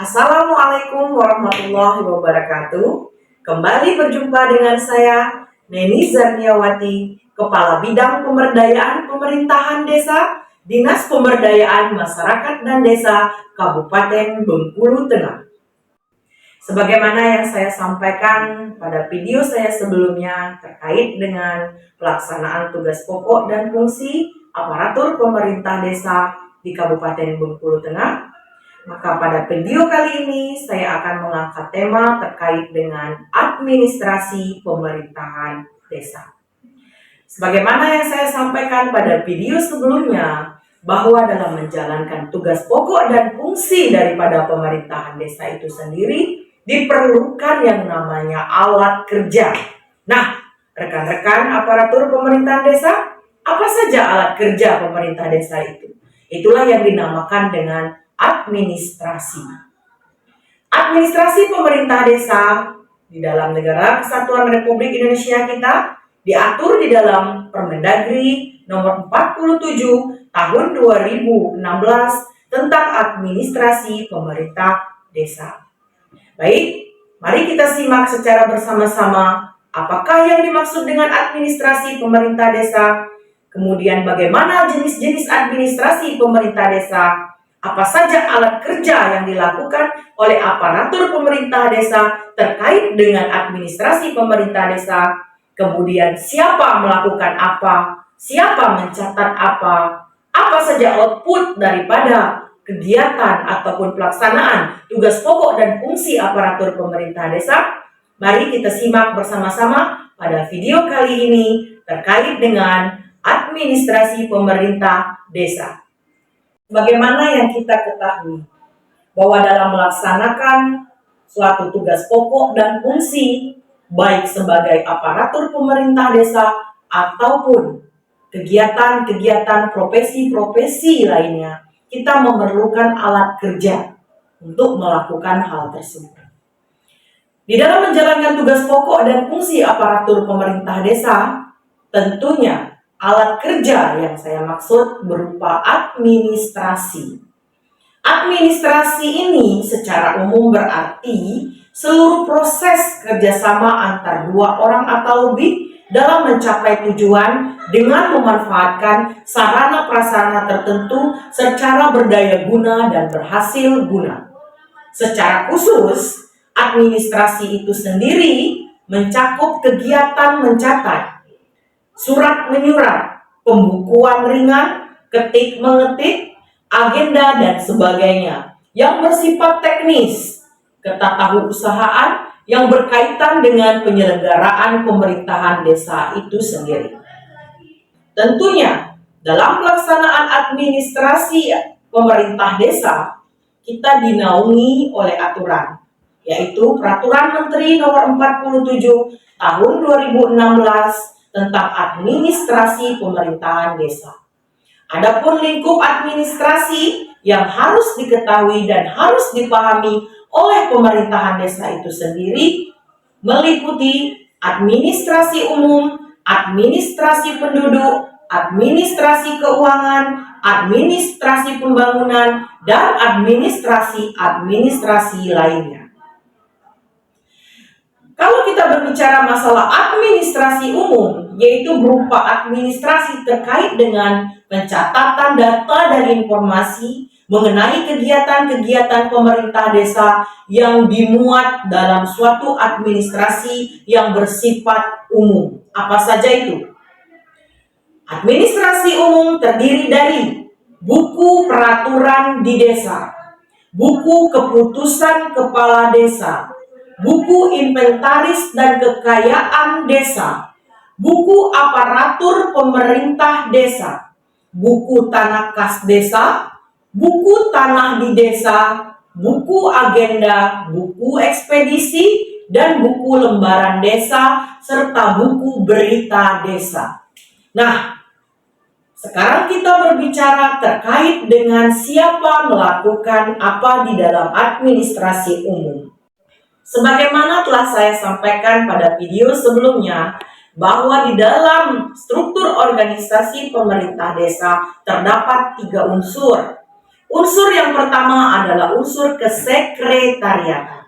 Assalamualaikum warahmatullahi wabarakatuh. Kembali berjumpa dengan saya, Neni Zarniawati, Kepala Bidang Pemberdayaan Pemerintahan Desa, Dinas Pemberdayaan Masyarakat dan Desa, Kabupaten Bengkulu Tengah. Sebagaimana yang saya sampaikan pada video saya sebelumnya terkait dengan pelaksanaan tugas pokok dan fungsi aparatur pemerintah desa di Kabupaten Bengkulu Tengah, maka pada video kali ini saya akan mengangkat tema terkait dengan administrasi pemerintahan desa. Sebagaimana yang saya sampaikan pada video sebelumnya, bahwa dalam menjalankan tugas pokok dan fungsi daripada pemerintahan desa itu sendiri, diperlukan yang namanya alat kerja. Nah, rekan-rekan aparatur pemerintahan desa, apa saja alat kerja pemerintah desa itu? Itulah yang dinamakan dengan administrasi. Administrasi pemerintah desa di dalam Negara Kesatuan Republik Indonesia kita diatur di dalam Permendagri nomor 47 tahun 2016 tentang administrasi pemerintah desa. Baik, mari kita simak secara bersama-sama apakah yang dimaksud dengan administrasi pemerintah desa, kemudian bagaimana jenis-jenis administrasi pemerintah desa, apa saja alat kerja yang dilakukan oleh aparatur pemerintah desa terkait dengan administrasi pemerintah desa, kemudian siapa melakukan apa, siapa mencatat apa saja output daripada kegiatan ataupun pelaksanaan tugas pokok dan fungsi aparatur pemerintah desa. Mari kita simak bersama-sama pada video kali ini terkait dengan administrasi pemerintah desa. Bagaimana yang kita ketahui bahwa dalam melaksanakan suatu tugas pokok dan fungsi, baik sebagai aparatur pemerintah desa ataupun kegiatan-kegiatan profesi-profesi lainnya, kita memerlukan alat kerja untuk melakukan hal tersebut. Di dalam menjalankan tugas pokok dan fungsi aparatur pemerintah desa, tentunya alat kerja yang saya maksud berupa administrasi. Administrasi ini secara umum berarti seluruh proses kerjasama antar dua orang atau lebih dalam mencapai tujuan dengan memanfaatkan sarana prasarana tertentu secara berdaya guna dan berhasil guna. Secara khusus, administrasi itu sendiri mencakup kegiatan mencatat, surat menyurat, pembukuan ringan, ketik mengetik, agenda dan sebagainya yang bersifat teknis, ketatausahaan yang berkaitan dengan penyelenggaraan pemerintahan desa itu sendiri. Tentunya dalam pelaksanaan administrasi pemerintah desa, kita dinaungi oleh aturan, yaitu Peraturan Menteri Nomor 47 Tahun 2016 tentang administrasi pemerintahan desa. Adapun lingkup administrasi yang harus diketahui dan harus dipahami oleh pemerintahan desa itu sendiri meliputi administrasi umum, administrasi penduduk, administrasi keuangan, administrasi pembangunan, dan administrasi lainnya. Kalau kita berbicara masalah administrasi umum, yaitu berupa administrasi terkait dengan pencatatan data dan informasi mengenai kegiatan-kegiatan pemerintah desa yang dimuat dalam suatu administrasi yang bersifat umum. Apa saja itu? Administrasi umum terdiri dari buku peraturan di desa, buku keputusan kepala desa, buku inventaris dan kekayaan desa, buku aparatur pemerintah desa, buku tanah kas desa, buku tanah di desa, buku agenda, buku ekspedisi, dan buku lembaran desa, serta buku berita desa. Nah, sekarang kita berbicara terkait dengan siapa melakukan apa di dalam administrasi umum. Sebagaimana telah saya sampaikan pada video sebelumnya, bahwa di dalam struktur organisasi pemerintah desa terdapat 3 unsur. Unsur yang pertama adalah unsur kesekretariatan.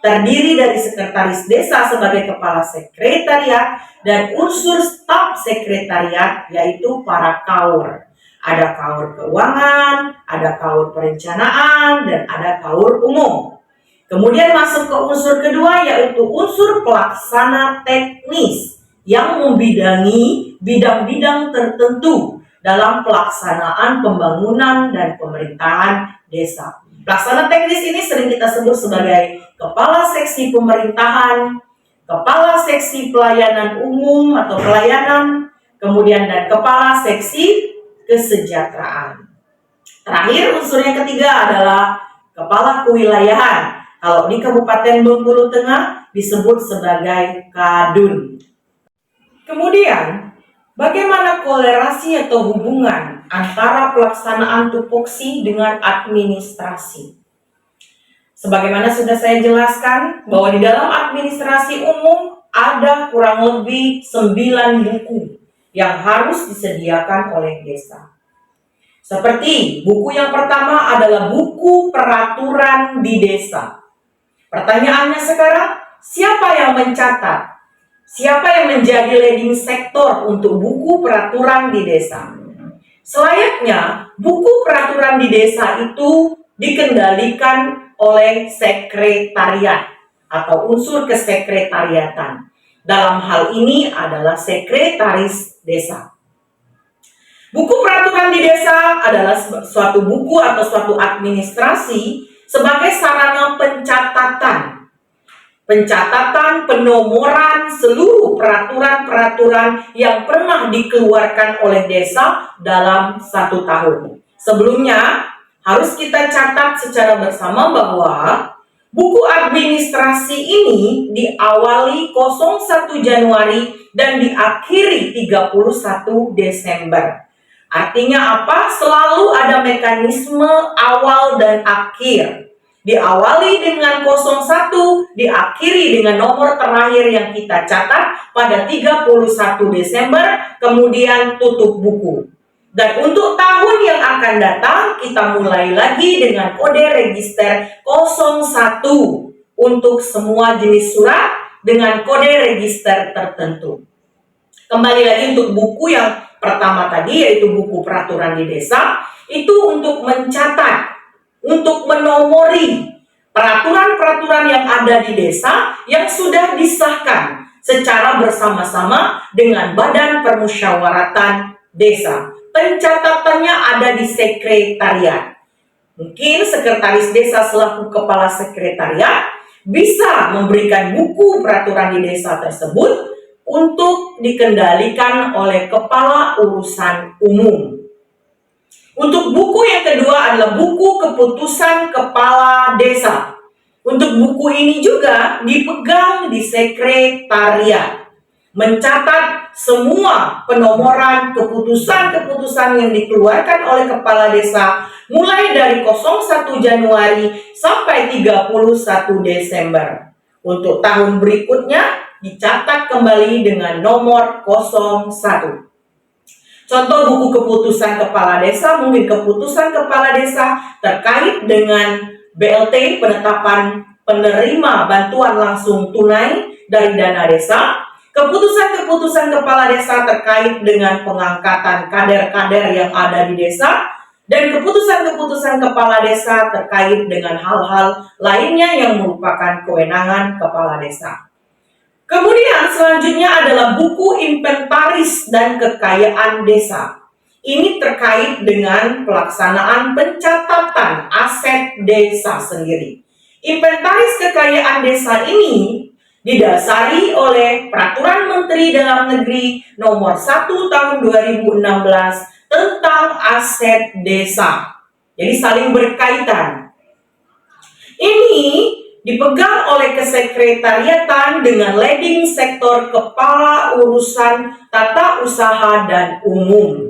Terdiri dari sekretaris desa sebagai kepala sekretariat dan unsur staf sekretariat yaitu para kaur. Ada kaur keuangan, ada kaur perencanaan, dan ada kaur umum. Kemudian masuk ke unsur kedua yaitu unsur pelaksana teknis yang membidangi bidang-bidang tertentu dalam pelaksanaan pembangunan dan pemerintahan desa. Pelaksana teknis ini sering kita sebut sebagai kepala seksi pemerintahan, kepala seksi pelayanan umum atau pelayanan, kemudian dan kepala seksi kesejahteraan. Terakhir unsur yang ketiga adalah kepala kewilayahan. Kalau di Kabupaten Bengkulu Tengah disebut sebagai Kadun. Kemudian, bagaimana kolerasi atau hubungan antara pelaksanaan tupoksi dengan administrasi? Sebagaimana sudah saya jelaskan, bahwa di dalam administrasi umum ada kurang lebih 9 buku yang harus disediakan oleh desa. Seperti buku yang pertama adalah buku peraturan di desa. Pertanyaannya sekarang, siapa yang mencatat? Siapa yang menjadi leading sektor untuk buku peraturan di desa? Selayaknya, buku peraturan di desa itu dikendalikan oleh sekretariat atau unsur kesekretariatan. Dalam hal ini adalah sekretaris desa. Buku peraturan di desa adalah suatu buku atau suatu administrasi sebagai sarana pencatatan, penomoran seluruh peraturan-peraturan yang pernah dikeluarkan oleh desa dalam 1 tahun. Sebelumnya, harus kita catat secara bersama bahwa buku administrasi ini diawali 01 Januari dan diakhiri 31 Desember. Artinya apa? Selalu ada mekanisme awal dan akhir. Diawali dengan 01, diakhiri dengan nomor terakhir yang kita catat pada 31 Desember, kemudian tutup buku. Dan untuk tahun yang akan datang, kita mulai lagi dengan kode register 01 untuk semua jenis surat dengan kode register tertentu. Kembali lagi untuk buku yang pertama tadi, yaitu buku peraturan di desa, itu untuk mencatat, untuk menomori peraturan-peraturan yang ada di desa yang sudah disahkan secara bersama-sama dengan Badan Permusyawaratan Desa. Pencatatannya ada di sekretariat. Mungkin sekretaris desa selaku kepala sekretariat bisa memberikan buku peraturan di desa tersebut untuk dikendalikan oleh kepala urusan umum. Untuk buku yang kedua adalah buku keputusan kepala desa. Untuk buku ini juga dipegang di sekretariat. Mencatat semua penomoran keputusan-keputusan yang dikeluarkan oleh kepala desa mulai dari 01 Januari sampai 31 Desember. Untuk tahun berikutnya dicatat kembali dengan nomor 01. Contoh buku keputusan kepala desa, mungkin keputusan kepala desa terkait dengan BLT, penetapan penerima bantuan langsung tunai dari dana desa. Keputusan-keputusan kepala desa terkait dengan pengangkatan kader-kader yang ada di desa. Dan keputusan-keputusan kepala desa terkait dengan hal-hal lainnya yang merupakan kewenangan kepala desa. Kemudian selanjutnya adalah buku inventaris dan kekayaan desa. Ini terkait dengan pelaksanaan pencatatan aset desa sendiri. Inventaris kekayaan desa ini didasari oleh Peraturan Menteri Dalam Negeri Nomor 1 Tahun 2016 tentang aset desa. Jadi saling berkaitan. Ini dipegang oleh kesekretariatan dengan leading sektor kepala urusan tata usaha dan umum.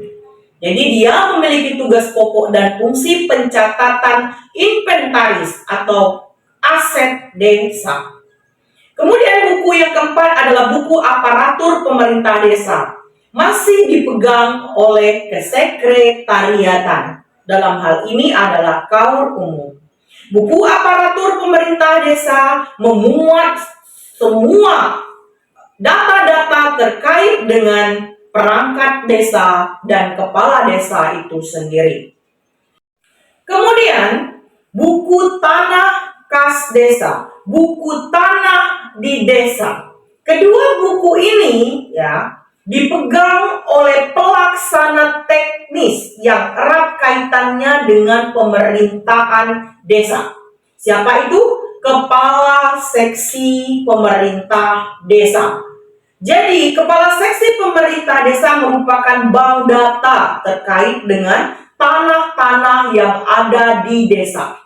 Jadi dia memiliki tugas pokok dan fungsi pencatatan inventaris atau aset desa. Kemudian buku yang keempat adalah buku aparatur pemerintah desa. Masih dipegang oleh kesekretariatan dalam hal ini adalah KAUR umum. Buku aparatur pemerintah desa memuat semua data-data terkait dengan perangkat desa dan kepala desa itu sendiri. Kemudian, buku tanah kas desa, buku tanah di desa. Kedua buku ini dipegang oleh pelaksana teknis yang erat kaitannya dengan pemerintahan desa. Siapa itu? Kepala Seksi Pemerintah Desa. Jadi, Kepala Seksi Pemerintah Desa merupakan bank data terkait dengan tanah-tanah yang ada di desa.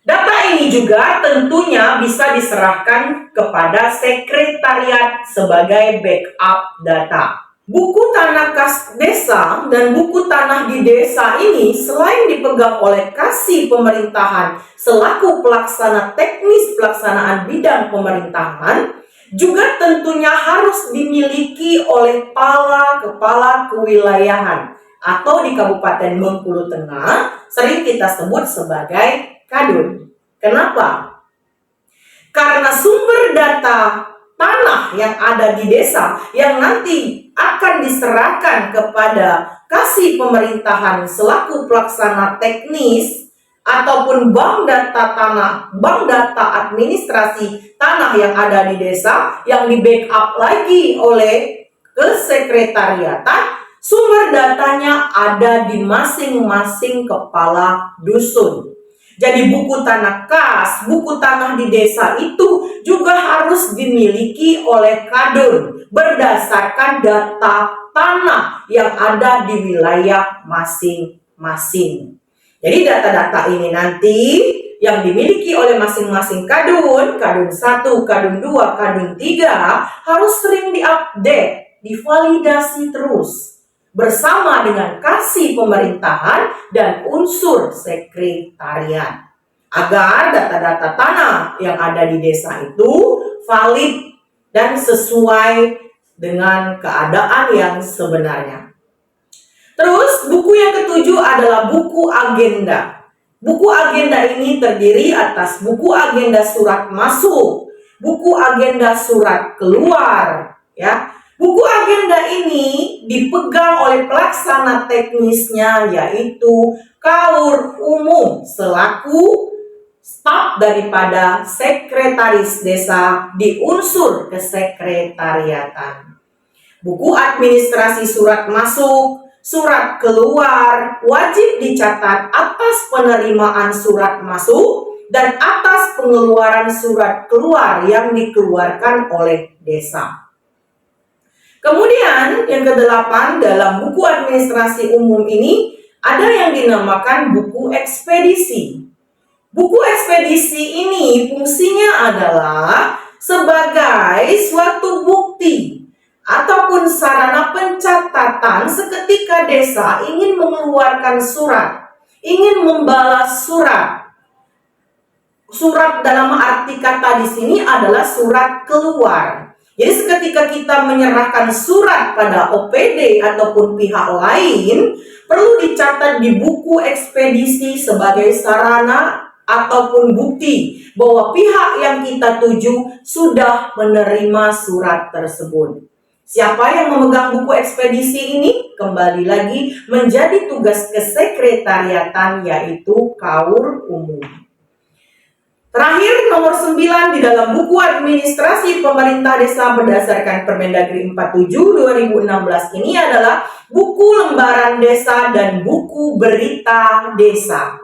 Data ini juga tentunya bisa diserahkan kepada sekretariat sebagai backup data. Buku tanah kas desa dan buku tanah di desa ini selain dipegang oleh Kasih Pemerintahan selaku pelaksana teknis pelaksanaan bidang pemerintahan, juga tentunya harus dimiliki oleh para kepala kewilayahan atau di Kabupaten Bengkulu Tengah sering kita sebut sebagai kadun. Kenapa? Karena sumber data tanah yang ada di desa yang nanti akan diserahkan kepada Kasih Pemerintahan selaku pelaksana teknis ataupun bank data tanah, bank data administrasi tanah yang ada di desa yang di backup lagi oleh kesekretariatan, sumber datanya ada di masing-masing kepala dusun. Jadi buku tanah kas, buku tanah di desa itu juga harus dimiliki oleh kadun berdasarkan data tanah yang ada di wilayah masing-masing. Jadi data-data ini nanti yang dimiliki oleh masing-masing kadun 1, kadun 2, kadun 3 harus sering diupdate, divalidasi terus bersama dengan Kasih Pemerintahan dan unsur sekretariat agar data-data tanah yang ada di desa itu valid dan sesuai dengan keadaan yang sebenarnya. Terus buku yang ketujuh adalah buku agenda. Buku agenda ini terdiri atas buku agenda surat masuk, buku agenda surat keluar, Buku agenda ini dipegang oleh pelaksana teknisnya yaitu KAUR umum selaku staf daripada sekretaris desa di unsur kesekretariatan. Buku administrasi surat masuk, surat keluar wajib dicatat atas penerimaan surat masuk dan atas pengeluaran surat keluar yang dikeluarkan oleh desa. Kemudian yang ke-8 dalam buku administrasi umum ini ada yang dinamakan buku ekspedisi. Buku ekspedisi ini fungsinya adalah sebagai suatu bukti ataupun sarana pencatatan seketika desa ingin mengeluarkan surat, ingin membalas surat. Surat dalam arti kata di sini adalah surat keluar. Jadi seketika kita menyerahkan surat pada OPD ataupun pihak lain, perlu dicatat di buku ekspedisi sebagai sarana ataupun bukti bahwa pihak yang kita tuju sudah menerima surat tersebut. Siapa yang memegang buku ekspedisi ini? Kembali lagi menjadi tugas kesekretariatan yaitu KAUR umum. Terakhir, nomor 9 di dalam buku administrasi pemerintah desa berdasarkan Permendagri 47/2016 ini adalah buku lembaran desa dan buku berita desa.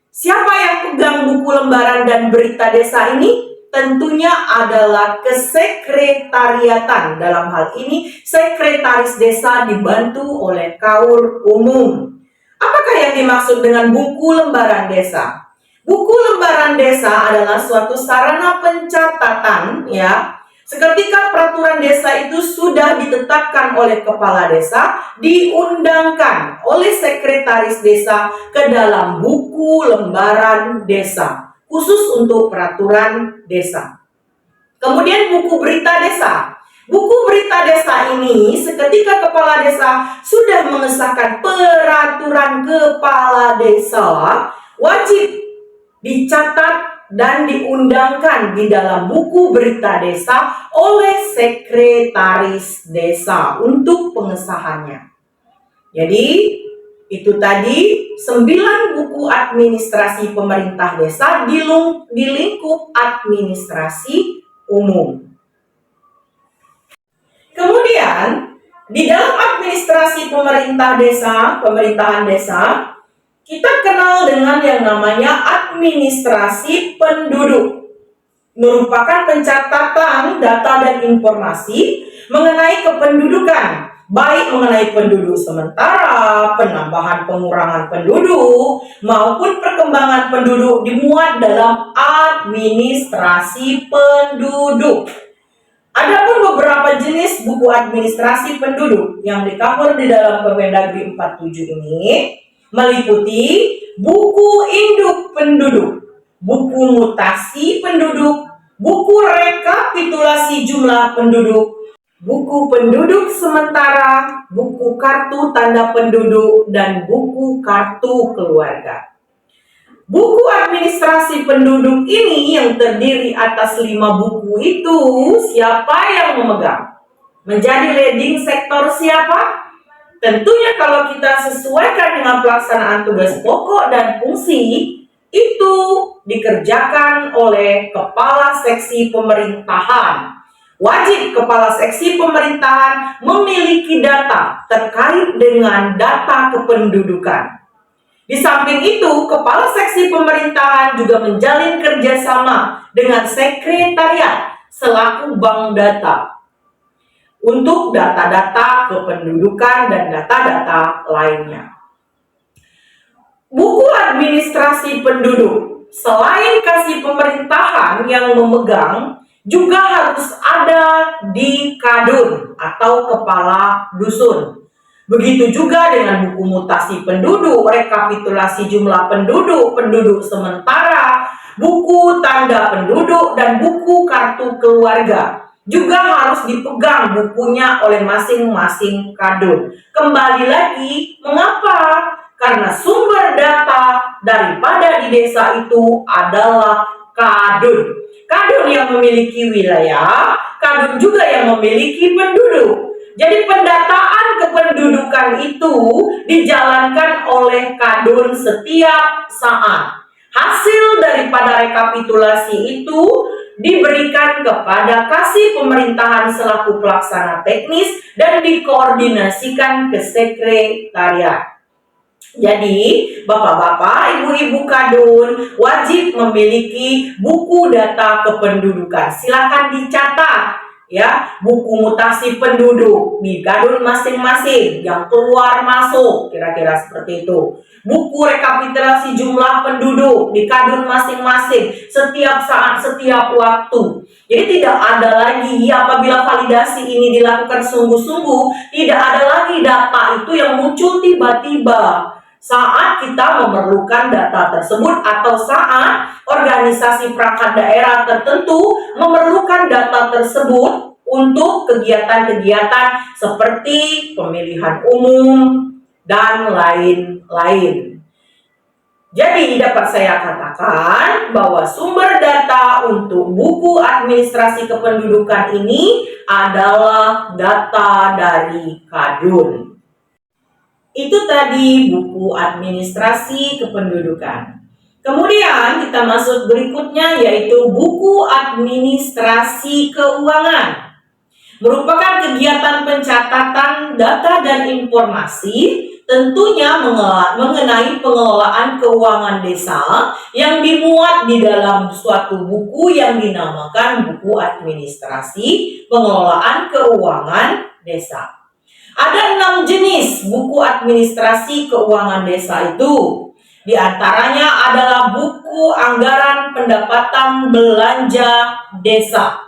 Siapa yang pegang buku lembaran dan berita desa ini? Tentunya adalah kesekretariatan. Dalam hal ini, sekretaris desa dibantu oleh KAUR umum. Apakah yang dimaksud dengan buku lembaran desa? Buku lembaran desa adalah suatu sarana pencatatan Seketika peraturan desa itu sudah ditetapkan oleh kepala desa, diundangkan oleh sekretaris desa ke dalam buku lembaran desa, khusus untuk peraturan desa. Kemudian buku berita desa. Buku berita desa ini seketika kepala desa sudah mengesahkan peraturan kepala desa, wajib dicatat dan diundangkan di dalam buku berita desa oleh sekretaris desa untuk pengesahannya. Jadi itu tadi 9 buku administrasi pemerintah desa di lingkup administrasi umum. Kemudian, di dalam administrasi pemerintahan desa, kita kenal dengan yang namanya administrasi penduduk. Merupakan pencatatan data dan informasi mengenai kependudukan, baik mengenai penduduk sementara, penambahan pengurangan penduduk, maupun perkembangan penduduk dimuat dalam administrasi penduduk. Adapun beberapa jenis buku administrasi penduduk yang di-cover di dalam Permendagri 47 ini meliputi buku induk penduduk, buku mutasi penduduk, buku rekapitulasi jumlah penduduk, buku penduduk sementara, buku kartu tanda penduduk, dan buku kartu keluarga. Buku administrasi penduduk ini yang terdiri atas 5 buku itu, siapa yang memegang? Menjadi leading sektor siapa? Tentunya kalau kita sesuaikan dengan pelaksanaan tugas pokok dan fungsi, itu dikerjakan oleh kepala seksi pemerintahan. Wajib kepala seksi pemerintahan memiliki data terkait dengan data kependudukan. Di samping itu, kepala seksi pemerintahan juga menjalin kerjasama dengan sekretariat selaku bank data untuk data-data kependudukan dan data-data lainnya. Buku administrasi penduduk, selain kasih pemerintahan yang memegang, juga harus ada di kadun atau kepala dusun. Begitu juga dengan buku mutasi penduduk, rekapitulasi jumlah penduduk, penduduk sementara, buku tanda penduduk, dan buku kartu keluarga. Juga harus dipegang bukunya oleh masing-masing kadun. Kembali lagi, mengapa? Karena sumber data daripada di desa itu adalah kadun. Kadun yang memiliki wilayah, kadun juga yang memiliki penduduk. Jadi pendataan kependudukan itu dijalankan oleh kadun setiap saat. Hasil daripada rekapitulasi itu diberikan kepada kasih pemerintahan selaku pelaksana teknis dan dikoordinasikan ke sekretariat. Jadi, bapak-bapak, ibu-ibu kadun wajib memiliki buku data kependudukan. Silakan dicatat ya, buku mutasi penduduk di kadun masing-masing yang keluar masuk, kira-kira seperti itu. Buku rekapitulasi jumlah penduduk di kadun masing-masing setiap saat, setiap waktu. Jadi tidak ada lagi apabila validasi ini dilakukan sungguh-sungguh, tidak ada lagi data itu yang muncul tiba-tiba saat kita memerlukan data tersebut atau saat organisasi perangkat daerah tertentu memerlukan data tersebut untuk kegiatan-kegiatan seperti pemilihan umum dan lain-lain. Jadi dapat saya katakan bahwa sumber data untuk buku administrasi kependudukan ini adalah data dari kadun. Itu tadi buku administrasi kependudukan. Kemudian kita masuk berikutnya yaitu buku administrasi keuangan. Merupakan kegiatan pencatatan data dan informasi tentunya mengenai pengelolaan keuangan desa yang dimuat di dalam suatu buku yang dinamakan buku administrasi pengelolaan keuangan desa. Ada 6 jenis buku administrasi keuangan desa itu. Di antaranya adalah buku anggaran pendapatan belanja desa.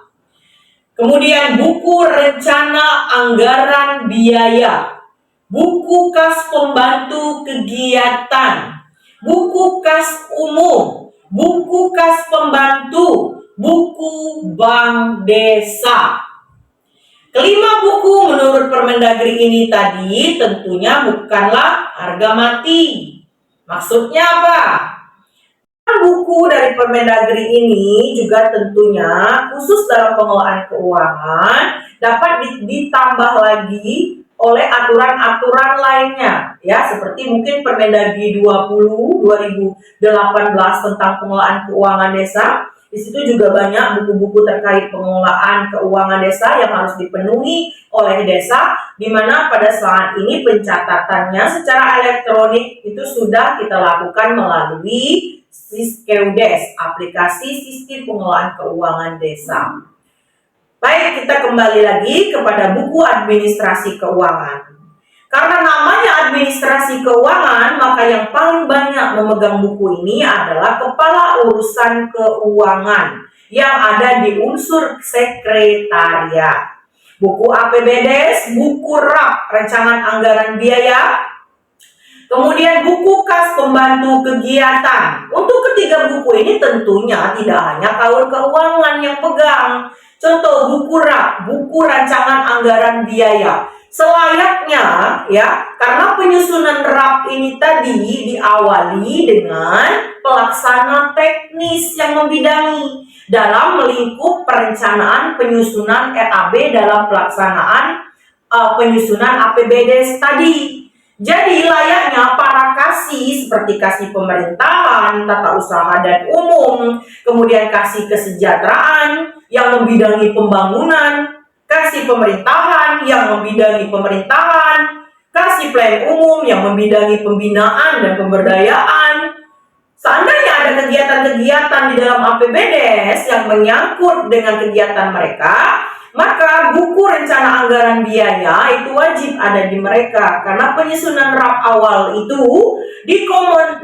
Kemudian buku rencana anggaran biaya, buku kas pembantu kegiatan, buku kas umum, buku kas pembantu, buku bank desa. Kelima buku menurut Permendagri ini tadi tentunya bukanlah harga mati. Maksudnya apa? Buku dari Permendagri ini juga tentunya khusus dalam pengelolaan keuangan dapat ditambah lagi oleh aturan-aturan lainnya ya, seperti mungkin Permendagri 20 2018 tentang pengelolaan keuangan desa. Di situ juga banyak buku-buku terkait pengelolaan keuangan desa yang harus dipenuhi oleh desa, di mana pada saat ini pencatatannya secara elektronik itu sudah kita lakukan melalui Siskeudes, aplikasi sistem pengelolaan keuangan desa. Baik, kita kembali lagi kepada buku administrasi keuangan. Karena namanya administrasi keuangan, maka yang paling banyak memegang buku ini adalah kepala urusan keuangan yang ada di unsur sekretariat. Buku APBDes, buku RAP, Rancangan Anggaran Biaya, kemudian buku kas pembantu kegiatan. Untuk ketiga buku ini tentunya tidak hanya kaur keuangan yang pegang. Contoh buku RAP, buku Rancangan Anggaran Biaya. Selayaknya ya, karena penyusunan RAP ini tadi diawali dengan pelaksana teknis yang membidangi dalam melingkup perencanaan penyusunan RAB dalam pelaksanaan penyusunan APBDes tadi. Jadi layaknya para kasih seperti kasih pemerintahan, tata usaha dan umum, kemudian kasih kesejahteraan yang membidangi pembangunan, kasih pemerintahan yang membidangi pemerintahan, kasih plan umum yang membidangi pembinaan dan pemberdayaan. Seandainya ada kegiatan-kegiatan di dalam APBDes yang menyangkut dengan kegiatan mereka, maka buku rencana anggaran biaya itu wajib ada di mereka, karena penyusunan RAP awal itu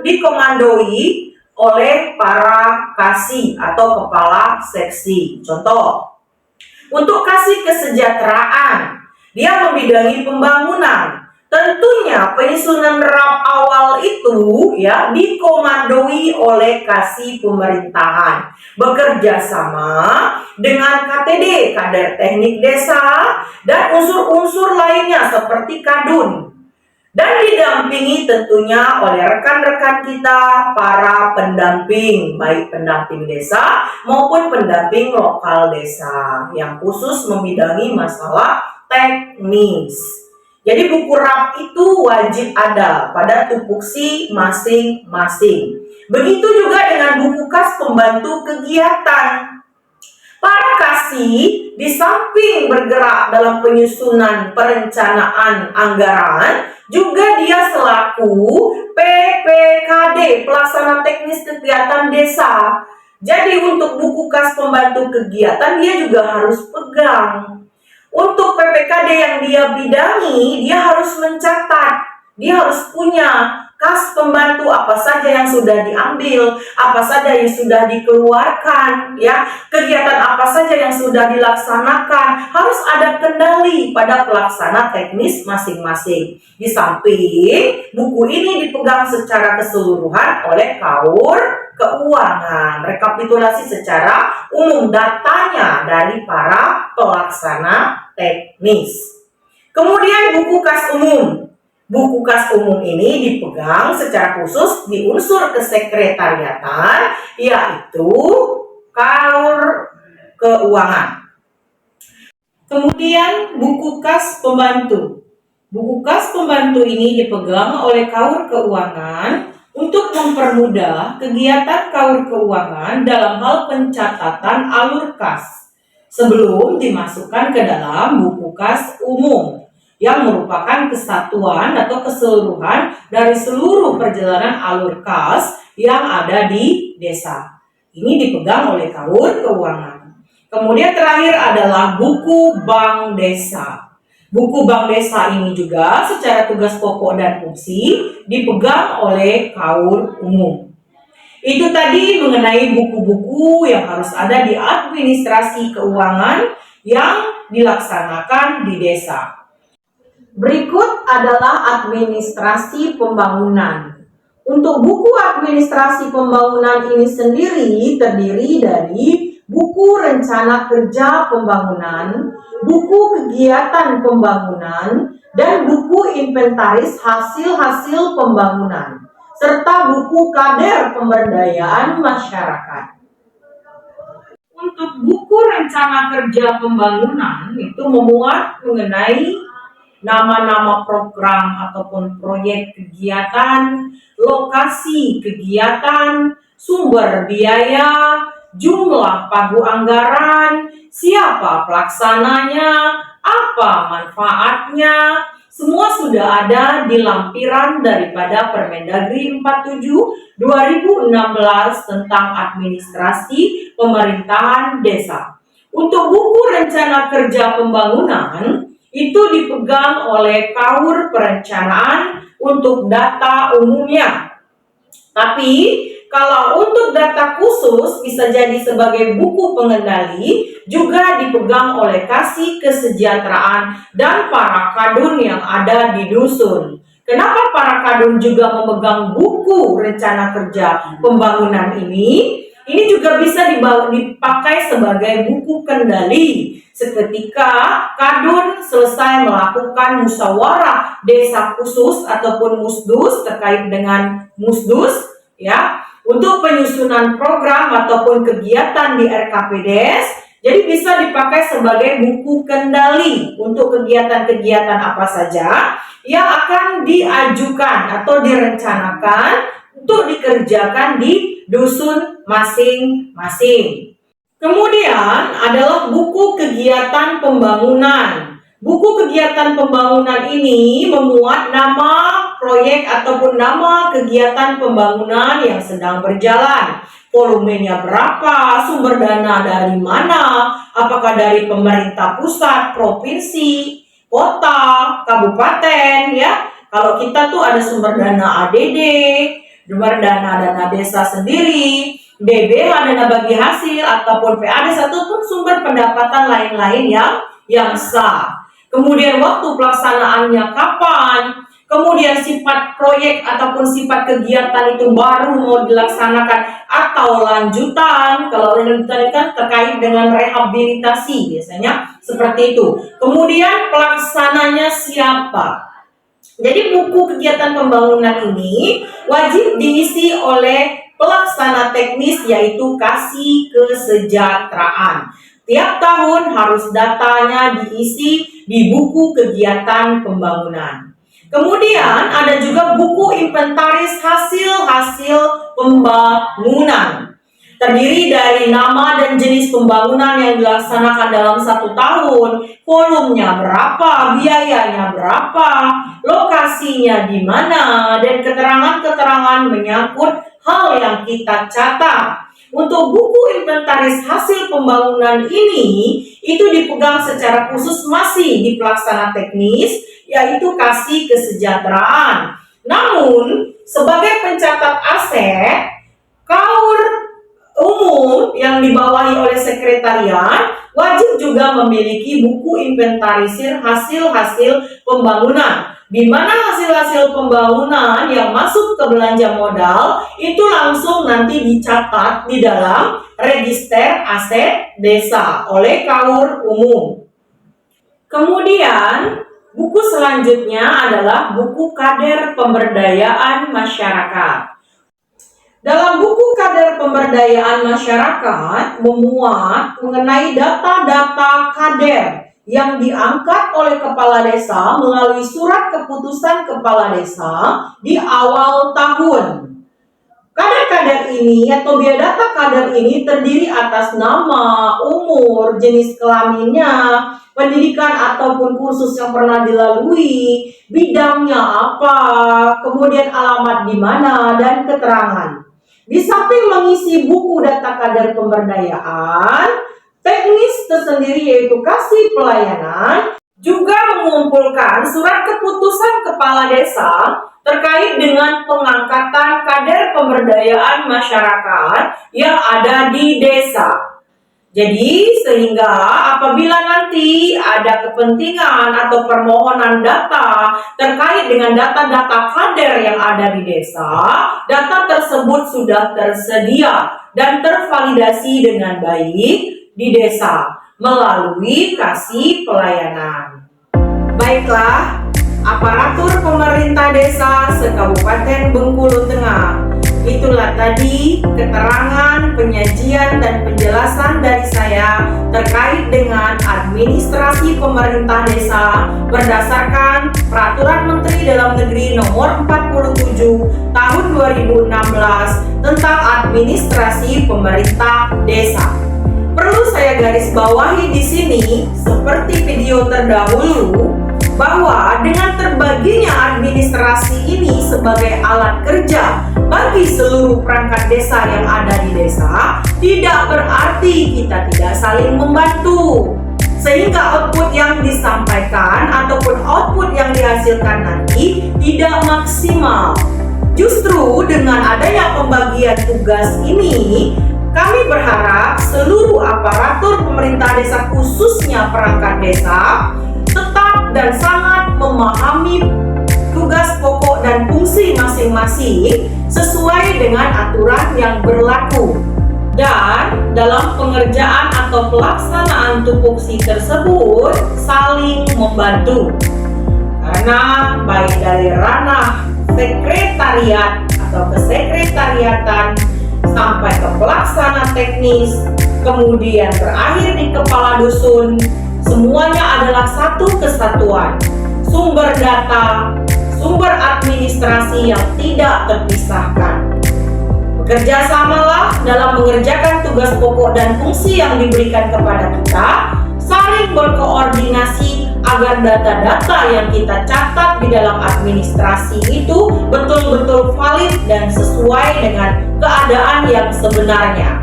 dikomandoi oleh para kasih atau kepala seksi. Contoh, untuk kasih kesejahteraan, dia membidangi pembangunan. Tentunya penyusunan RAP awal itu ya dikomandoi oleh kasih pemerintahan, bekerja sama dengan KTD, Kader Teknik Desa, dan unsur-unsur lainnya seperti Kadun. Dan didampingi tentunya oleh rekan-rekan kita, para pendamping, baik pendamping desa maupun pendamping lokal desa yang khusus membidangi masalah teknis. Jadi buku RAP itu wajib ada pada tupoksi masing-masing. Begitu juga dengan buku kas pembantu kegiatan. Para kasih di samping bergerak dalam penyusunan perencanaan anggaran, juga dia selaku PPKD, pelaksana teknis kegiatan desa. Jadi untuk buku kas pembantu kegiatan dia juga harus pegang. Untuk PPKD yang dia bidangi, dia harus mencatat, dia harus punya kas pembantu apa saja yang sudah diambil, apa saja yang sudah dikeluarkan, ya, kegiatan apa saja yang sudah dilaksanakan. Harus ada kendali pada pelaksana teknis masing-masing. Di samping buku ini dipegang secara keseluruhan oleh kaur keuangan, rekapitulasi secara umum datanya dari para pelaksana teknis. Kemudian buku kas umum. Buku kas umum ini dipegang secara khusus di unsur kesekretariatan, yaitu kaur keuangan. Kemudian buku kas pembantu. Buku kas pembantu ini dipegang oleh kaur keuangan untuk mempermudah kegiatan kaur keuangan dalam hal pencatatan alur kas sebelum dimasukkan ke dalam buku kas umum, yang merupakan kesatuan atau keseluruhan dari seluruh perjalanan alur kas yang ada di desa. Ini dipegang oleh kaur keuangan. Kemudian terakhir adalah buku bank desa. Buku bank desa ini juga secara tugas pokok dan fungsi dipegang oleh kaur umum. Itu tadi mengenai buku-buku yang harus ada di administrasi keuangan yang dilaksanakan di desa. Berikut adalah administrasi pembangunan. Untuk buku administrasi pembangunan ini sendiri terdiri dari buku rencana kerja pembangunan, buku kegiatan pembangunan, dan buku inventaris hasil-hasil pembangunan, serta buku kader pemberdayaan masyarakat. Untuk buku rencana kerja pembangunan itu memuat mengenai nama-nama program ataupun proyek kegiatan, lokasi kegiatan, sumber biaya, jumlah pagu anggaran, siapa pelaksananya, apa manfaatnya, semua sudah ada di lampiran daripada Permendagri 47 2016 tentang administrasi pemerintahan desa. Untuk buku rencana kerja pembangunan itu dipegang oleh Kaur Perencanaan untuk data umumnya. Tapi kalau untuk data khusus bisa jadi sebagai buku pengendali juga dipegang oleh Kasih Kesejahteraan dan para kadun yang ada di dusun. Kenapa para kadun juga memegang buku rencana kerja pembangunan ini? Ini juga bisa dipakai sebagai buku kendali seketika kadun selesai melakukan musyawarah desa khusus ataupun musdus terkait dengan musdus, ya, untuk penyusunan program ataupun kegiatan di RKPDes. Jadi bisa dipakai sebagai buku kendali untuk kegiatan-kegiatan apa saja yang akan diajukan atau direncanakan untuk dikerjakan di dusun masing-masing. Kemudian adalah buku kegiatan pembangunan. Buku kegiatan pembangunan ini memuat nama proyek ataupun nama kegiatan pembangunan yang sedang berjalan. Volumenya berapa, sumber dana dari mana, apakah dari pemerintah pusat, provinsi, kota, kabupaten, ya. Kalau kita tuh ada sumber dana ADD, sumber dana desa sendiri, DBH dana bagi hasil, ataupun PAD ataupun sumber pendapatan lain-lain yang sah. Kemudian waktu pelaksanaannya kapan, kemudian sifat proyek ataupun sifat kegiatan itu baru mau dilaksanakan atau lanjutan. Kalau lanjutan kan terkait dengan rehabilitasi biasanya seperti itu. Kemudian pelaksananya siapa. Jadi buku kegiatan pembangunan ini wajib diisi oleh pelaksana teknis yaitu Kasih Kesejahteraan. Tiap tahun harus datanya diisi di buku kegiatan pembangunan. Kemudian ada juga buku inventaris hasil-hasil pembangunan. Terdiri dari nama dan jenis pembangunan yang dilaksanakan dalam 1 tahun, volumenya berapa, biayanya berapa, lokasinya di mana, dan keterangan-keterangan menyangkut hal yang kita catat. Untuk buku inventaris hasil pembangunan ini, itu dipegang secara khusus masih di pelaksana teknis, yaitu Kasih Kesejahteraan. Namun, sebagai pencatat aset, Kaur umum yang dibawahi oleh sekretariat wajib juga memiliki buku inventarisir hasil-hasil pembangunan, di mana hasil-hasil pembangunan yang masuk ke belanja modal itu langsung nanti dicatat di dalam register aset desa oleh Kaur umum. Kemudian buku selanjutnya adalah buku kader pemberdayaan masyarakat. Dalam buku kader pemberdayaan masyarakat memuat mengenai data-data kader yang diangkat oleh kepala desa melalui surat keputusan kepala desa di awal tahun. Kader-kader ini atau biodata kader ini terdiri atas nama, umur, jenis kelaminnya, pendidikan ataupun kursus yang pernah dilalui, bidangnya apa, kemudian alamat di mana, dan keterangan. Di samping mengisi buku data kader pemberdayaan, teknis tersendiri yaitu Kasih Pelayanan juga mengumpulkan surat keputusan kepala desa terkait dengan pengangkatan kader pemberdayaan masyarakat yang ada di desa. Jadi sehingga apabila nanti ada kepentingan atau permohonan data terkait dengan data-data kader yang ada di desa, data tersebut sudah tersedia dan tervalidasi dengan baik di desa melalui kasih pelayanan. Baiklah, aparatur pemerintah desa se-Kabupaten Bengkulu Tengah. Itulah tadi keterangan, penyajian, dan penjelasan dari saya terkait dengan administrasi pemerintah desa berdasarkan Peraturan Menteri Dalam Negeri Nomor 47 Tahun 2016 tentang administrasi pemerintah desa. Perlu saya garis bawahi di sini, seperti video terdahulu, bahwa dengan terbaginya administrasi ini sebagai alat kerja bagi seluruh perangkat desa yang ada di desa, tidak berarti kita tidak saling membantu, sehingga output yang disampaikan ataupun output yang dihasilkan nanti tidak maksimal. Justru dengan adanya pembagian tugas ini, kami berharap seluruh aparatur pemerintah desa, khususnya perangkat desa, tetap dan sangat memahami tugas pokok dan fungsi masing-masing sesuai dengan aturan yang berlaku. Dan dalam pengerjaan atau pelaksanaan tupoksi tersebut saling membantu. Karena baik dari ranah sekretariat atau kesekretariatan sampai ke pelaksana teknis, kemudian berakhir di kepala dusun, semuanya adalah satu kesatuan, sumber data, sumber administrasi yang tidak terpisahkan. Bekerja samalah dalam mengerjakan tugas pokok dan fungsi yang diberikan kepada kita, saling berkoordinasi agar data-data yang kita catat di dalam administrasi itu betul-betul valid dan sesuai dengan keadaan yang sebenarnya.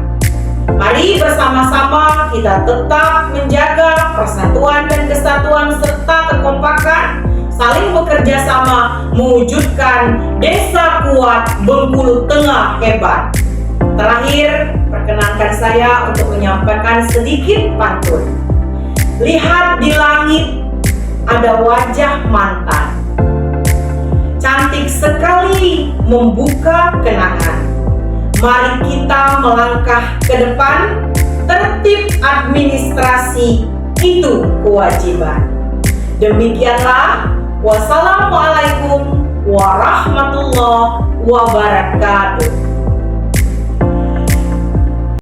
Mari bersama-sama kita tetap menjaga persatuan dan kesatuan serta kekompakan, saling bekerja sama mewujudkan desa kuat Bengkulu Tengah hebat. Terakhir, perkenankan saya untuk menyampaikan sedikit pantun. Lihat di langit ada wajah mantan, cantik sekali membuka kenangan. Mari kita melangkah ke depan, tertib administrasi itu kewajiban. Demikianlah, wassalamualaikum warahmatullahi wabarakatuh.